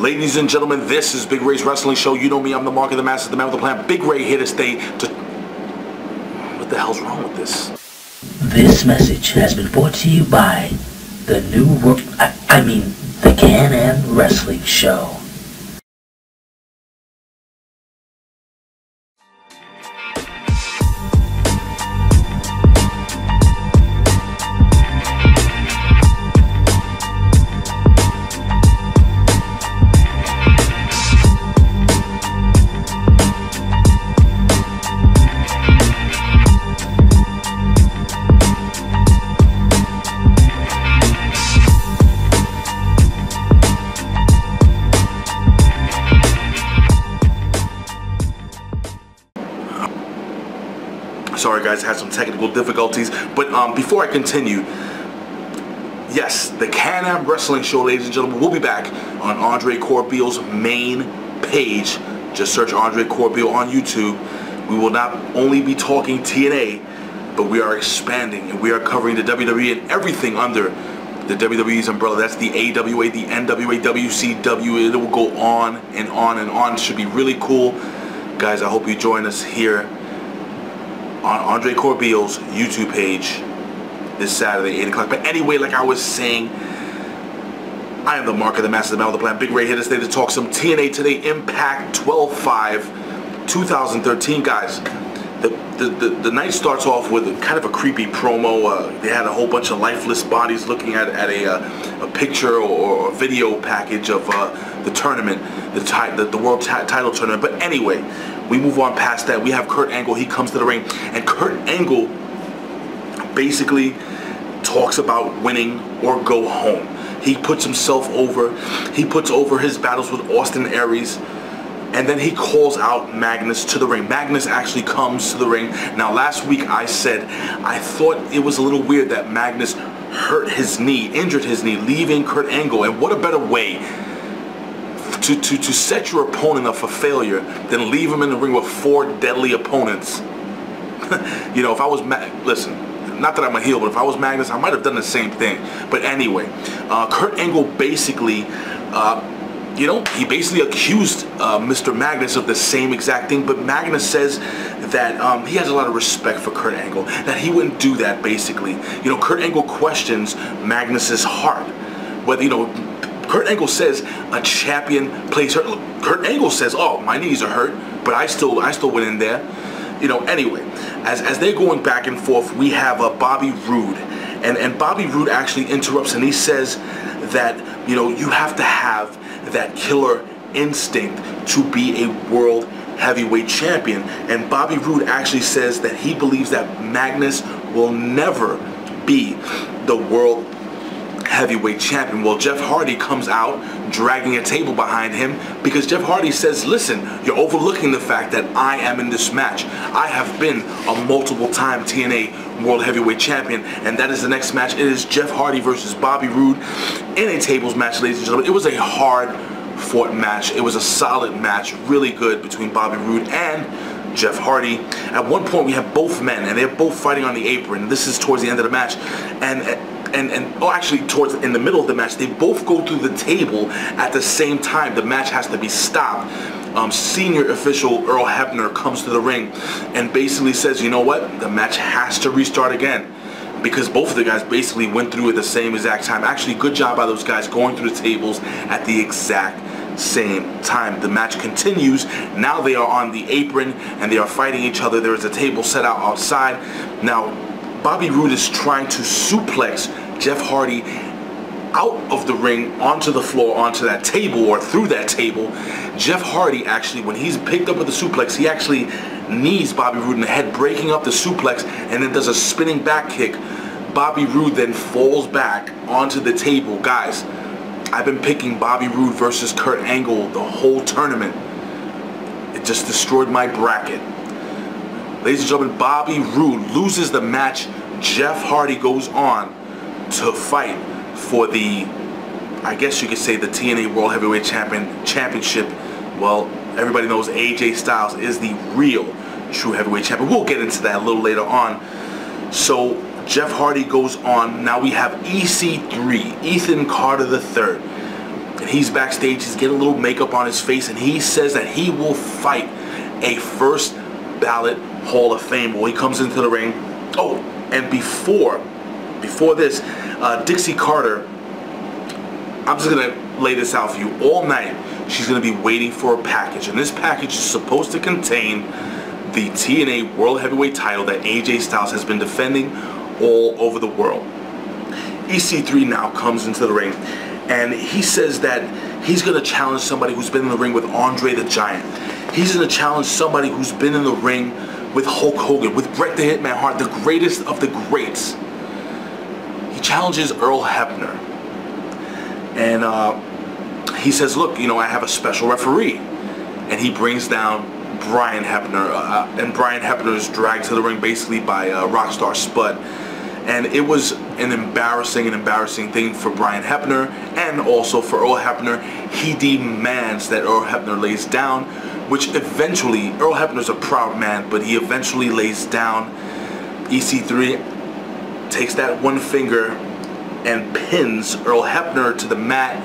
Ladies and gentlemen, this is Big Ray's Wrestling Show. You know me, I'm the Mark of the Master, the man with the plan. Big Ray here to stay to... What the hell's wrong with this? This message has been brought to you by the the Can-Am Wrestling Show. Sorry guys, I had some technical difficulties, but before I continue, yes, the Can-Am Wrestling Show, ladies and gentlemen, will be back on Andre Corbeil's main page. Just search Andre Corbeil on YouTube. We will not only be talking TNA, but we are expanding and we are covering the WWE and everything under the WWE's umbrella. That's the AWA, the NWA, WCW. It will go on and on and on. It should be really cool. Guys, I hope you join us here on Andre Corbeil's YouTube page this Saturday, 8 o'clock. But anyway, like I was saying, I am the Mark of the Master, the man with the plan. Big Ray here to stay to talk some TNA today. Impact 12/5, 2013. Guys, the night starts off with kind of a creepy promo. They had a whole bunch of lifeless bodies looking at a picture or a video package of the tournament, the world title tournament. But anyway, we move on past that. We have Kurt Angle. He comes to the ring, and Kurt Angle basically talks about winning or go home. He puts himself over. He puts over his battles with Austin Aries, and then he calls out Magnus to the ring. Magnus actually comes to the ring. Now, last week I said I thought it was a little weird that Magnus hurt his knee, injured his knee, leaving Kurt Angle. And what a better way to set your opponent up for failure than leave him in the ring with 4 deadly opponents. You know, if I was listen, not that I'm a heel, but if I was Magnus, I might have done the same thing. But anyway, Kurt Angle basically, you know, he basically accused Mr. Magnus of the same exact thing. But Magnus says that he has a lot of respect for Kurt Angle, that he wouldn't do that. Basically, you know, Kurt Angle questions Magnus's heart, whether, you know, Kurt Angle says a champion plays hurt. Look, Kurt Angle says, "Oh, my knees are hurt, but I still went in there." You know. Anyway, as they're going back and forth, we have Bobby Roode, and Bobby Roode actually interrupts, and he says that, you know, you have to have that killer instinct to be a world heavyweight champion. And Bobby Roode actually says that he believes that Magnus will never be the world heavyweight champion. Well, Jeff Hardy comes out dragging a table behind him because Jeff Hardy says, "Listen, you're overlooking the fact that I am in this match. I have been a multiple-time TNA World Heavyweight Champion, and that is the next match. It is Jeff Hardy versus Bobby Roode in a tables match, ladies and gentlemen." It was a hard-fought match. It was a solid match, really good, between Bobby Roode and Jeff Hardy. At one point, we have both men, and they're both fighting on the apron. This is towards the end of the match, and actually towards in the middle of the match, they both go through the table at the same time. The match has to be stopped. Senior official Earl Hebner comes to the ring and basically says, "You know what? The match has to restart again," because both of the guys basically went through at the same exact time. Actually, good job by those guys going through the tables at the exact same time. The match continues. Now they are on the apron and they are fighting each other. There is a table set out outside. Now, Bobby Roode is trying to suplex Jeff Hardy out of the ring onto the floor, onto that table, or through that table. Jeff Hardy actually, when he's picked up with the suplex, he actually knees Bobby Roode in the head, breaking up the suplex, and then does a spinning back kick. Bobby Roode then falls back onto the table. Guys, I've been picking Bobby Roode versus Kurt Angle the whole tournament. It just destroyed my bracket. Ladies and gentlemen, Bobby Roode loses the match. Jeff Hardy goes on to fight for the, I guess you could say, the TNA World Heavyweight Championship. Well, everybody knows AJ Styles is the real true heavyweight champion. We'll get into that a little later on. So Jeff Hardy goes on. Now we have EC3, Ethan Carter III. And he's backstage, he's getting a little makeup on his face, and he says that he will fight a first ballot Hall of Fame when he comes into the ring. Oh, and before this, Dixie Carter, I'm just gonna lay this out for you. All night, she's gonna be waiting for a package, and this package is supposed to contain the TNA World Heavyweight title that AJ Styles has been defending all over the world. EC3 now comes into the ring, and he says that he's going to challenge somebody who's been in the ring with Andre the Giant. He's going to challenge somebody who's been in the ring with Hulk Hogan, with Bret the Hitman Hart, the greatest of the greats. He challenges Earl Hebner, and he says, look, you know, I have a special referee, and he brings down Brian Hebner, and Brian Hebner is dragged to the ring basically by Rockstar Spud. And it was an embarrassing thing for Brian Hebner and also for Earl Hebner. He demands that Earl Hebner lays down, which eventually, Earl Hebner's a proud man, but he eventually lays down. EC3 takes that one finger and pins Earl Hebner to the mat.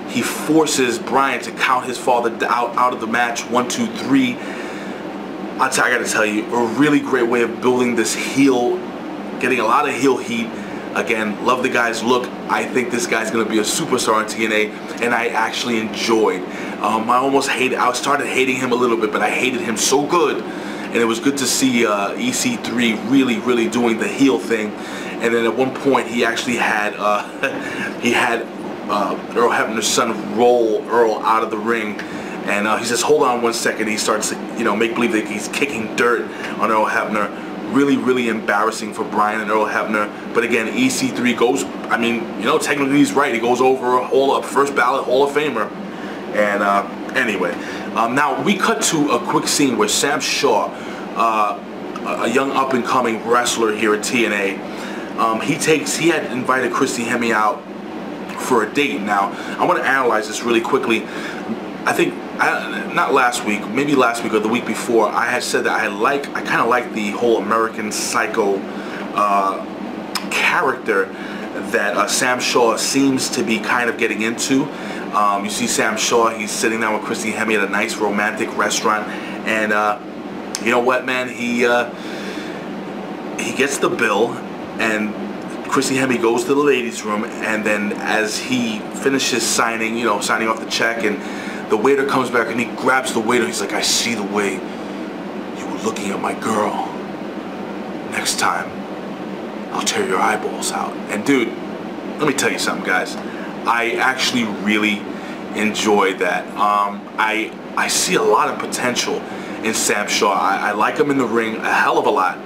He forces Brian to count his father out of the match. 1, 2, 3. I gotta tell you, a really great way of building this heel, getting a lot of heel heat. Again, love the guy's look. I think this guy's gonna be a superstar on TNA, and I actually enjoyed. I started hating him a little bit, but I hated him so good, and it was good to see EC3 really doing the heel thing. And then at one point, he actually had Earl Hebner's son roll Earl out of the ring, and he says, "Hold on 1 second." He starts to, you know, make believe that he's kicking dirt on Earl Hebner. Really embarrassing for Brian and Earl Hebner. But again, EC3 goes, I mean, you know, technically he's right. He goes over a first ballot Hall of Famer. And anyway, now we cut to a quick scene where Sam Shaw, a young up-and-coming wrestler here at TNA, he had invited Christy Hemme out for a date. Now, I want to analyze this really quickly. I think, not last week, maybe last week or the week before, I had said that I kind of like the whole American Psycho character that Sam Shaw seems to be kind of getting into. You see Sam Shaw, he's sitting down with Christy Hemme at a nice romantic restaurant, and you know what, man, he gets the bill, and Christy Hemme goes to the ladies' room, and then as he finishes signing off the check, and the waiter comes back and he grabs the waiter. He's like, "I see the way you were looking at my girl. Next time, I'll tear your eyeballs out." And dude, let me tell you something, guys. I actually really enjoyed that. I see a lot of potential in Sam Shaw. I like him in the ring a hell of a lot.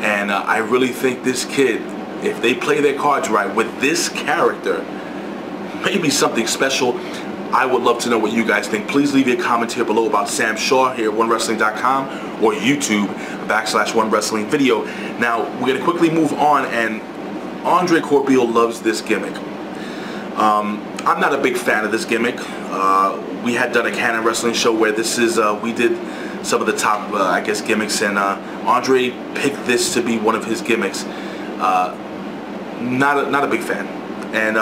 And I really think this kid, if they play their cards right with this character, maybe something special. I would love to know what you guys think. Please leave your comments here below about Sam Shaw here at OneWrestling.com or YouTube /OneWrestling video. Now, we're going to quickly move on, and Andre Corbeil loves this gimmick. I'm not a big fan of this gimmick. We had done a Canon Wrestling show where this is, we did some of the top, I guess, gimmicks, and Andre picked this to be one of his gimmicks. Not a big fan. And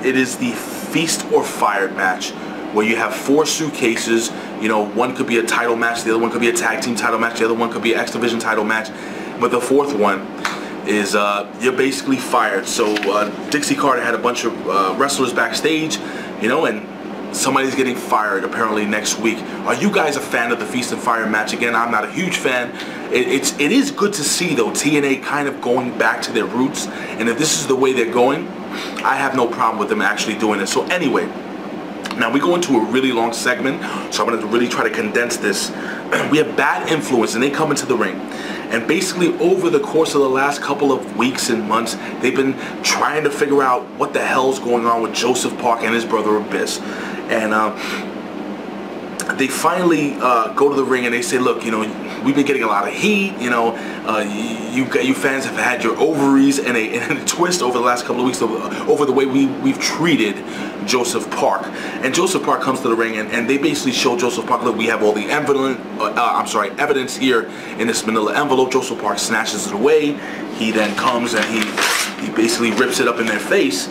it is the Feast or Fired match, where you have 4 suitcases. You know, one could be a title match, the other one could be a tag team title match, the other one could be an X Division title match, but the 4th one is you're basically fired. So Dixie Carter had a bunch of wrestlers backstage, you know, and somebody's getting fired apparently next week. Are you guys a fan of the Feast and Fire match? Again, I'm not a huge fan. It is good to see, though, TNA kind of going back to their roots, and if this is the way they're going, I have no problem with them actually doing it. So anyway, now we go into a really long segment, so I'm going to really try to condense this. We have Bad Influence, and they come into the ring, and basically over the course of the last couple of weeks and months, they've been trying to figure out what the hell's going on with Joseph Park and his brother Abyss. And they finally go to the ring and they say, "Look, you know, we've been getting a lot of heat. You know, you fans have had your ovaries in a twist over the last couple of weeks over the way we've treated Joseph Park." And Joseph Park comes to the ring, and they basically show Joseph Park, "Look, we have all the evidence here in this manila envelope." Joseph Park snatches it away. He then comes and he basically rips it up in their face.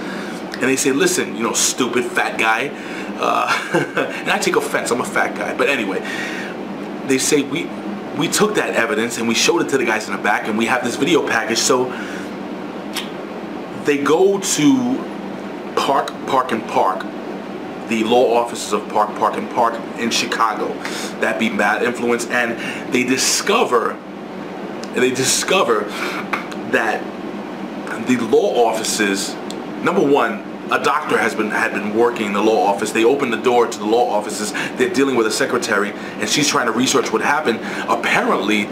And they say, "Listen, you know, stupid fat guy, And I take offense, I'm a fat guy. But anyway, they say we took that evidence and we showed it to the guys in the back, and we have this video package. So they go to Park, the law offices of Park in Chicago, that be Bad Influence, and they discover that the law offices, number one, a doctor had been working in the law office. They opened the door to the law offices. They're dealing with a secretary, and she's trying to research what happened. Apparently,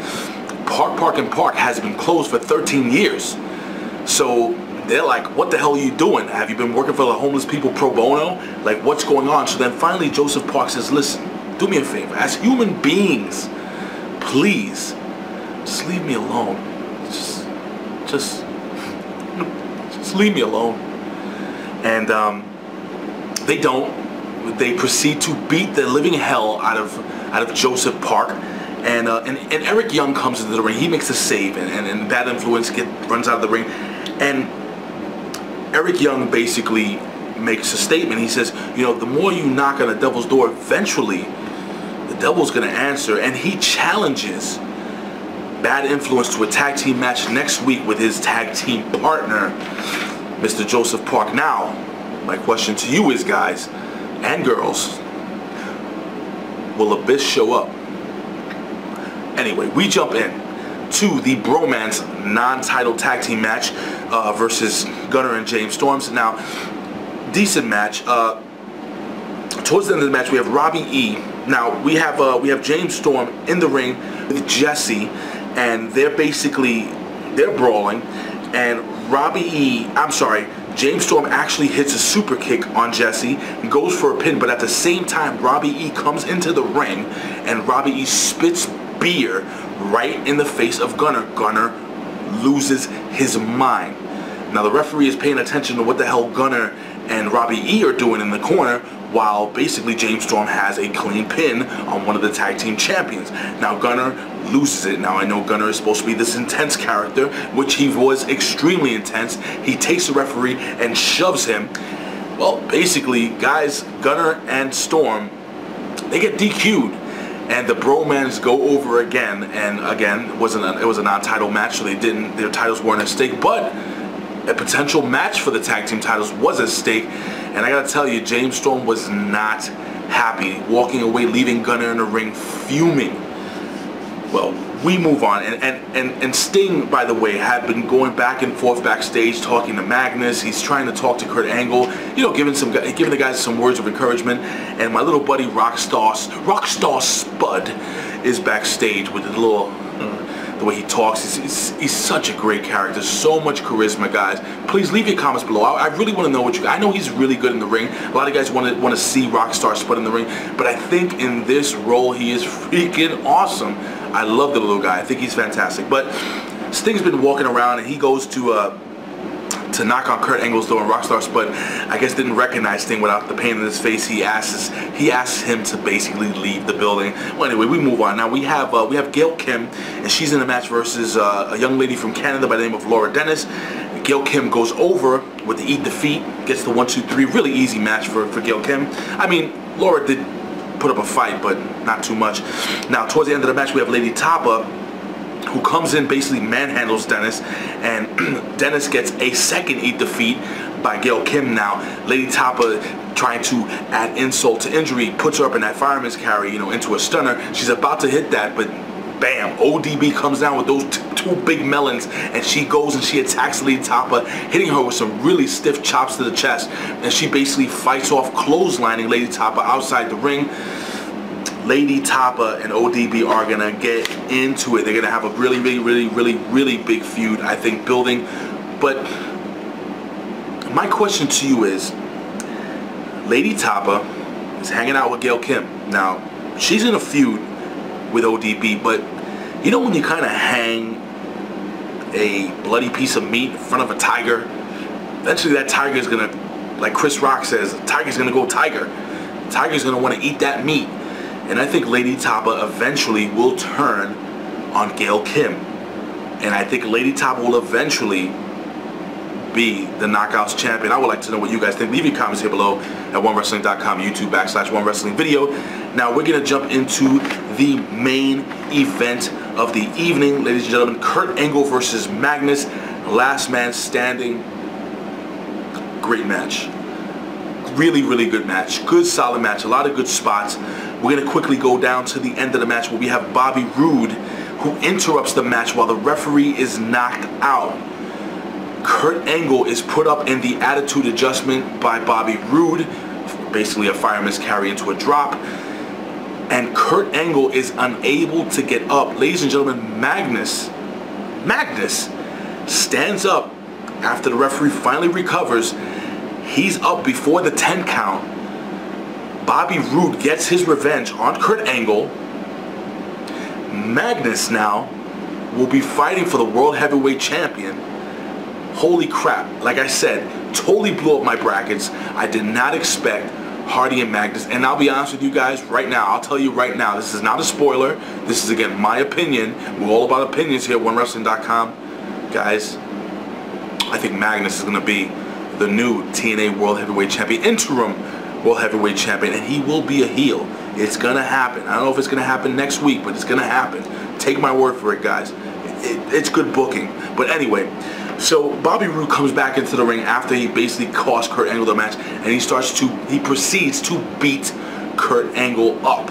Park has been closed for 13 years. So they're like, what the hell are you doing? Have you been working for the homeless people pro bono? Like, what's going on? So then finally Joseph Park says, listen, do me a favor. As human beings, please, just leave me alone. Just leave me alone. And they don't. They proceed to beat the living hell out of Joseph Park. And Eric Young comes into the ring. He makes a save, and Bad Influence runs out of the ring. And Eric Young basically makes a statement. He says, you know, the more you knock on the devil's door, eventually the devil's going to answer. And he challenges Bad Influence to a tag team match next week with his tag team partner, Mr. Joseph Park. Now, my question to you is, guys and girls, will Abyss show up? Anyway, we jump in to the Bromance non-title tag team match versus Gunner and James Storms. Now, decent match. Towards the end of the match, we have Robbie E. Now we have James Storm in the ring with Jesse, and they're brawling. And James Storm actually hits a super kick on Jesse and goes for a pin, but at the same time, Robbie E comes into the ring, and Robbie E spits beer right in the face of Gunner. Gunner loses his mind. Now the referee is paying attention to what the hell Gunner and Robbie E are doing in the corner, while basically James Storm has a clean pin on one of the tag team champions. Now Gunner loses it. Now I know Gunner is supposed to be this intense character, which he was extremely intense. He takes the referee and shoves him. Well, basically, guys, Gunner and Storm, they get DQ'd. And the Bromans go over again, and again, it was a non-title match, so their titles weren't at stake, but a potential match for the tag team titles was at stake. And I gotta tell you, James Storm was not happy, walking away, leaving Gunner in the ring, fuming. Well, we move on, and Sting, by the way, had been going back and forth backstage, talking to Magnus. He's trying to talk to Kurt Angle, you know, giving the guys some words of encouragement. And my little buddy Rockstar Spud is backstage with the little the way he talks. He's such a great character, so much charisma, guys. Please leave your comments below. I really want to know what I know he's really good in the ring. A lot of guys want to see Rockstar Spud in the ring, but I think in this role he is freaking awesome. I love the little guy. I think he's fantastic. But Sting's been walking around, and he goes to knock on Kurt Angle's door, and Rockstar Spud, I guess, didn't recognize Sting without the pain in his face. He asks him to basically leave the building. Well, anyway, we move on. Now we have Gail Kim, and she's in a match versus a young lady from Canada by the name of Laura Dennis. Gail Kim goes over with the Eat Defeat, gets the 1-2-3. Really easy match for Gail Kim. I mean, Laura did put up a fight, but not too much. Now, towards the end of the match, we have Lady Tapa, who comes in, basically manhandles Dennis, and Dennis gets a second Eat Defeat by Gail Kim. Now Lady Tapa, trying to add insult to injury, puts her up in that fireman's carry, you know, into a stunner. She's about to hit that, but bam, ODB comes down with those two big melons, and she goes and she attacks Lady Tapa, hitting her with some really stiff chops to the chest, and she basically fights off, clotheslining Lady Tapa outside the ring. Lady Tapa and ODB are gonna get into it. They're gonna have a really big feud, I think, building. But my question to you is, Lady Tapa is hanging out with Gail Kim. Now, she's in a feud with ODB, but you know when you kind of hang a bloody piece of meat in front of a tiger, eventually that tiger is gonna, like Chris Rock says, the tiger's gonna go tiger. The tiger's gonna want to eat that meat. And I think Lady Tapa eventually will turn on Gail Kim. And I think Lady Tapa will eventually be the Knockouts champion. I would like to know what you guys think. Leave your comments here below at OneWrestling.com, YouTube/OneWrestling video. Now we're going to jump into the main event of the evening, ladies and gentlemen. Kurt Angle versus Magnus, last man standing. Great match. Really, really good match. Good, solid match. A lot of good spots. We're going to quickly go down to the end of the match where we have Bobby Roode, who interrupts the match while the referee is knocked out. Kurt Angle is put up in the attitude adjustment by Bobby Roode, basically a fireman's carry into a drop, and Kurt Angle is unable to get up. Ladies and gentlemen, Magnus stands up after the referee finally recovers. He's up before the 10 count. Bobby Roode gets his revenge on Kurt Angle. Magnus now will be fighting for the World Heavyweight Champion. Holy crap. Like I said, totally blew up my brackets. I did not expect Hardy and Magnus. And I'll be honest with you guys right now. I'll tell you right now. This is not a spoiler. This is, again, my opinion. We're all about opinions here at OneWrestling.com. Guys, I think Magnus is going to be the new TNA World Heavyweight Champion, interim World Heavyweight Champion, and he will be a heel. It's going to happen. I don't know if it's going to happen next week, but it's going to happen. Take my word for it, guys. It's good booking. But anyway, so Bobby Roode comes back into the ring after he basically cost Kurt Angle the match, and he proceeds to beat Kurt Angle up.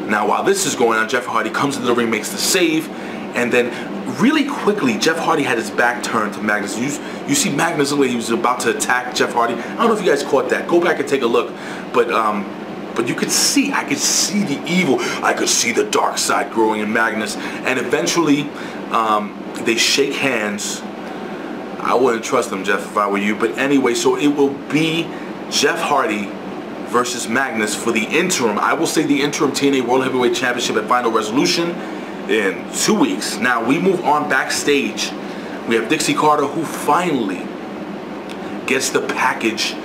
Now, while this is going on, Jeff Hardy comes into the ring, makes the save, and then really quickly, Jeff Hardy had his back turned to Magnus. You see Magnus look like he was about to attack Jeff Hardy. I don't know if you guys caught that. Go back and take a look. But you could see, I could see the evil. I could see the dark side growing in Magnus. And eventually, they shake hands. I wouldn't trust them, Jeff, if I were you. But anyway, so it will be Jeff Hardy versus Magnus for the interim. I will say the interim TNA World Heavyweight Championship at Final Resolution in 2 weeks. Now we move on backstage. We have Dixie Carter, who finally gets the package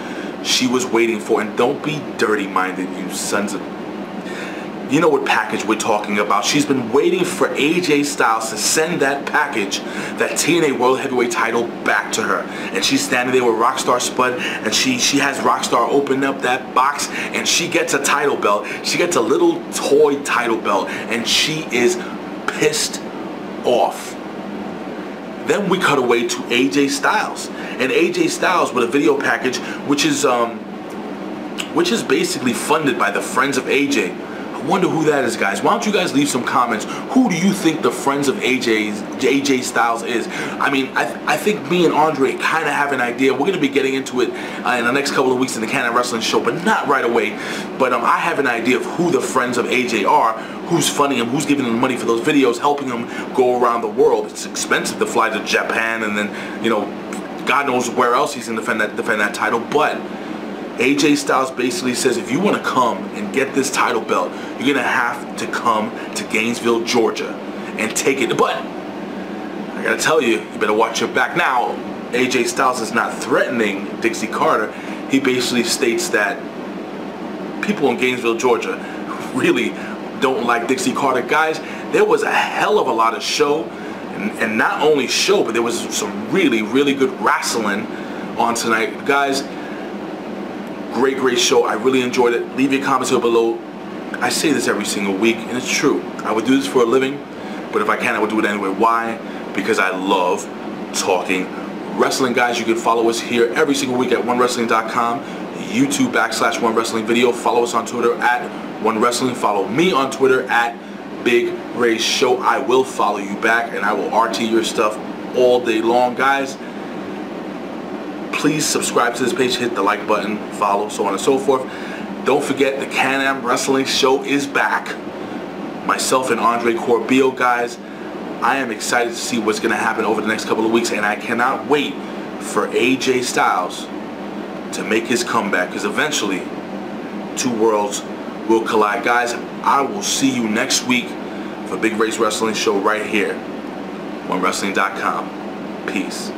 she was waiting for. And don't be dirty-minded, you sons of... You know what package we're talking about. She's been waiting for AJ Styles to send that package, that TNA World Heavyweight title, back to her. And she's standing there with Rockstar Spud, and she has Rockstar open up that box, and she gets a title belt. She gets a little toy title belt, and she is pissed off. Then we cut away to AJ Styles, and AJ Styles with a video package, which is basically funded by the Friends of AJ. I wonder who that is, guys. Why don't you guys leave some comments? Who do you think the Friends of AJ Styles is? I mean, I think me and Andre kind of have an idea. We're going to be getting into it in the next couple of weeks in the Can-Am Wrestling show, but not right away. But I have an idea of who the Friends of AJ are, who's funding him, who's giving him money for those videos, helping him go around the world. It's expensive to fly to Japan, and then, you know, God knows where else he's going to defend that title. But AJ Styles basically says, if you want to come and get this title belt, you're going to have to come to Gainesville, Georgia and take it. But I got to tell you, you better watch your back. Now, AJ Styles is not threatening Dixie Carter. He basically states that people in Gainesville, Georgia really don't like Dixie Carter. Guys, there was a hell of a lot of show, and not only show, but there was some really, really good wrestling on tonight. Guys, great show. I really enjoyed it. Leave your comments here below. I say this every single week, and it's true. I would do this for a living, but if I can, I would do it anyway. Why? Because I love talking wrestling. Guys, you can follow us here every single week at OneWrestling.com, YouTube /OneWrestling video. Follow us on Twitter at OneWrestling. Follow me on Twitter at Big Ray Show. I will follow you back, and I will RT your stuff all day long, guys. Please subscribe to this page, hit the like button, follow, so on and so forth. Don't forget, the Can-Am Wrestling show is back. Myself and Andre CORBEIL, guys. I am excited to see what's going to happen over the next couple of weeks, and I cannot wait for AJ Styles to make his comeback, because eventually two worlds will collide. Guys, I will see you next week for Big Ray's Wrestling show right here, OneWrestling.com. Peace.